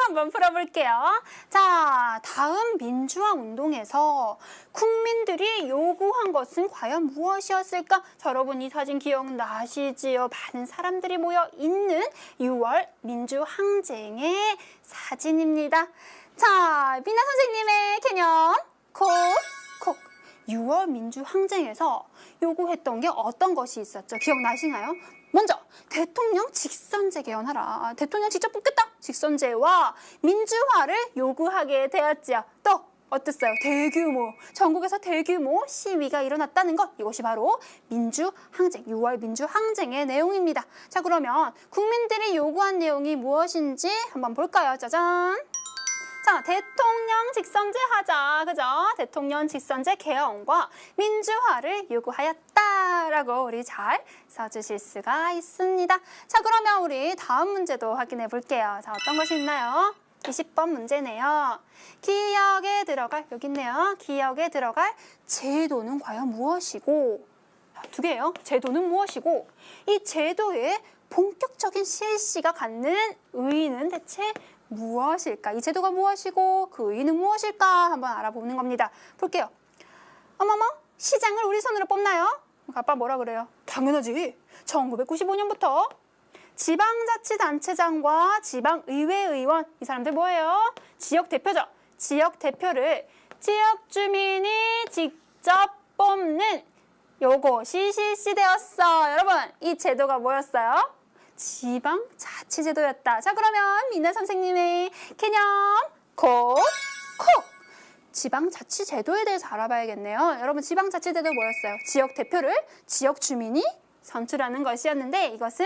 한번 한번 풀어볼게요. 자, 다음 민주화 운동에서 국민들이 요구한 것은 과연 무엇이었을까? 자, 여러분 이 사진 기억나시지요? 많은 사람들이 모여 있는 6월 민주항쟁의 사진입니다. 자, 미나 선생님의 개념 콕. 6월 민주항쟁에서 요구했던 게 어떤 것이 있었죠? 기억나시나요? 먼저 대통령 직선제 개헌하라. 대통령 직접 뽑겠다. 직선제와 민주화를 요구하게 되었지요. 또 어땠어요? 대규모, 전국에서 대규모 시위가 일어났다는 것. 이것이 바로 민주항쟁, 6월 민주항쟁의 내용입니다. 자, 그러면 국민들이 요구한 내용이 무엇인지 한번 볼까요? 짜잔! 자, 대통령 직선제 하자, 그죠? 대통령 직선제 개헌과 민주화를 요구하였다라고 우리 잘 써주실 수가 있습니다. 자, 그러면 우리 다음 문제도 확인해 볼게요. 자, 어떤 것이 있나요? 20번 문제네요. 기역에 들어갈, 여기 있네요. 기역에 들어갈 제도는 과연 무엇이고, 두 개예요. 제도는 무엇이고, 이 제도의 본격적인 실시가 갖는 의의는 대체 무엇일까? 이 제도가 무엇이고 그 의의는 무엇일까? 한번 알아보는 겁니다. 볼게요. 어머머, 시장을 우리 손으로 뽑나요? 아빠 뭐라 그래요? 당연하지. 1995년부터 지방자치단체장과 지방의회의원, 이 사람들 뭐예요? 지역대표죠. 지역대표를 지역주민이 직접 뽑는 요것이 실시되었어. 여러분, 이 제도가 뭐였어요? 지방자치제도였다. 자, 그러면 미나 선생님의 개념 콕! 지방자치제도에 대해서 알아봐야겠네요. 여러분, 지방자치제도 뭐였어요? 지역대표를 지역주민이 선출하는 것이었는데 이것은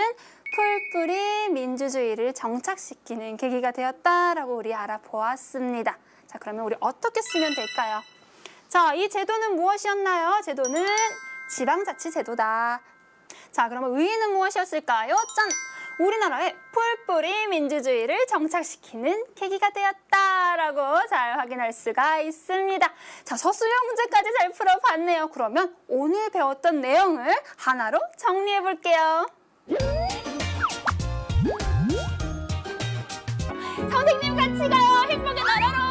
풀뿌리 민주주의를 정착시키는 계기가 되었다라고 우리 알아보았습니다. 자, 그러면 우리 어떻게 쓰면 될까요? 자, 이 제도는 무엇이었나요? 제도는 지방자치제도다. 자, 그러면 의의는 무엇이었을까요? 짠! 우리나라의 풀뿌리 민주주의를 정착시키는 계기가 되었다라고 잘 확인할 수가 있습니다. 자, 서술형 문제까지 잘 풀어봤네요. 그러면 오늘 배웠던 내용을 하나로 정리해 볼게요. 선생님 같이 가요. 행복의 나라로.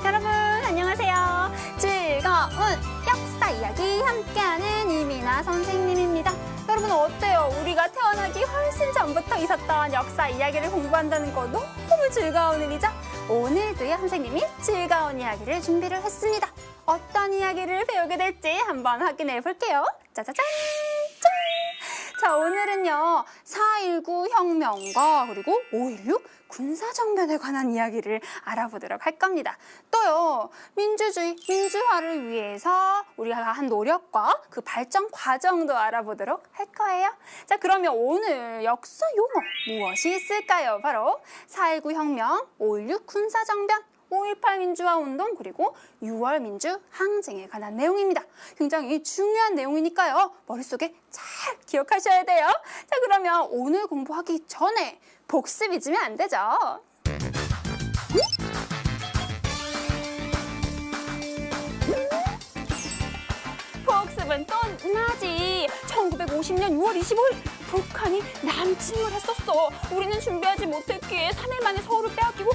여러분 안녕하세요. 즐거운 역사 이야기 함께하는 이미나 선생님입니다. 여러분 어때요? 우리가 태어나기 훨씬 전부터 있었던 역사 이야기를 공부한다는 거 너무 즐거운 일이죠? 오늘도요 선생님이 즐거운 이야기를 준비를 했습니다. 어떤 이야기를 배우게 될지 한번 확인해 볼게요. 짜자잔! 짠! 자, 오늘은요 4.19 혁명과 그리고 5.16 군사정변에 관한 이야기를 알아보도록 할 겁니다. 또요 민주주의, 민주화를 위해서 우리가 한 노력과 그 발전 과정도 알아보도록 할 거예요. 자, 그러면 오늘 역사 용어 무엇이 있을까요? 바로 4.19 혁명, 5.16 군사정변, 5.18 민주화 운동 그리고 6월 민주항쟁에 관한 내용입니다. 굉장히 중요한 내용이니까요. 머릿속에 잘 기억하셔야 돼요. 자, 그러면 오늘 공부하기 전에 복습 잊으면 안 되죠. 복습은 또 나지. 1950년 6월 25일 북한이 남침을 했었어. 우리는 준비하지 못했기에 3일 만에 서울을 빼앗기고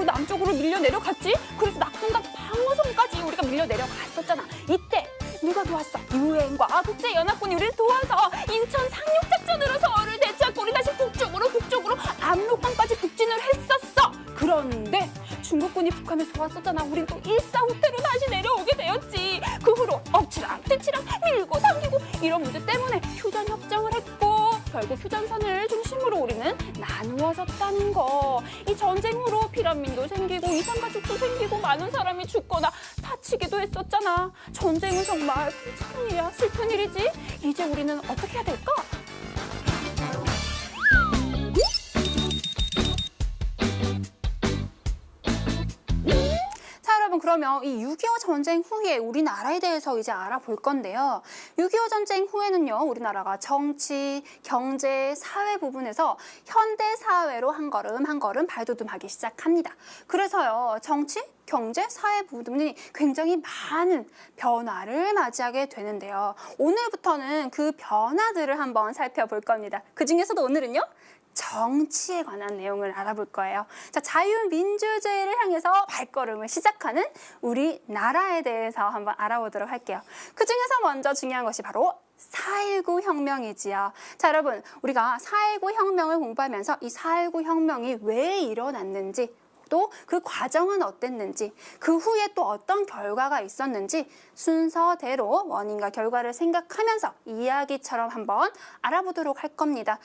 남쪽으로 밀려 내려갔지. 그래서 낙동강 방어선까지 우리가 밀려 내려갔었잖아. 이때 누가 도왔어? 유엔과 국제연합군이 우리를 도와서 인천 상륙작전으로 서울을 대체하고 우리 다시 북쪽으로 압록강까지 북진을 했었어. 그런데 중국군이 북한을 도왔었잖아. 우린 또 일사후퇴로 다시 내려오게 되었지. 그 후로 엎치락 뒤치락 밀고 당기고 이런 문제 때문에 휴전협정을 했고 결국 휴전선을 중심으로 우리는 나누어졌다는 거. 이 전쟁 후로 피난민도 생기고 이산가족도 생기고 많은 사람이 죽거나 다치기도 했었잖아. 전쟁은 정말 끔찍한 일이야. 슬픈 일이지. 이제 우리는 어떻게 해야 될까? 그러면 이 6.25 전쟁 후에 우리나라에 대해서 이제 알아볼 건데요. 6.25 전쟁 후에는요, 우리나라가 정치, 경제, 사회 부분에서 현대 사회로 한 걸음 발돋움하기 시작합니다. 그래서요, 정치, 경제, 사회 부분이 굉장히 많은 변화를 맞이하게 되는데요. 오늘부터는 그 변화들을 한번 살펴볼 겁니다. 그 중에서도 오늘은요, 정치에 관한 내용을 알아볼 거예요. 자, 자유민주주의를 향해서 발걸음을 시작하는 우리나라에 대해서 한번 알아보도록 할게요. 그 중에서 먼저 중요한 것이 바로 4.19 혁명이지요. 자, 여러분, 우리가 4.19 혁명을 공부하면서 이 4.19 혁명이 왜 일어났는지, 또 그 과정은 어땠는지, 그 후에 또 어떤 결과가 있었는지 순서대로 원인과 결과를 생각하면서 이야기처럼 한번 알아보도록 할 겁니다.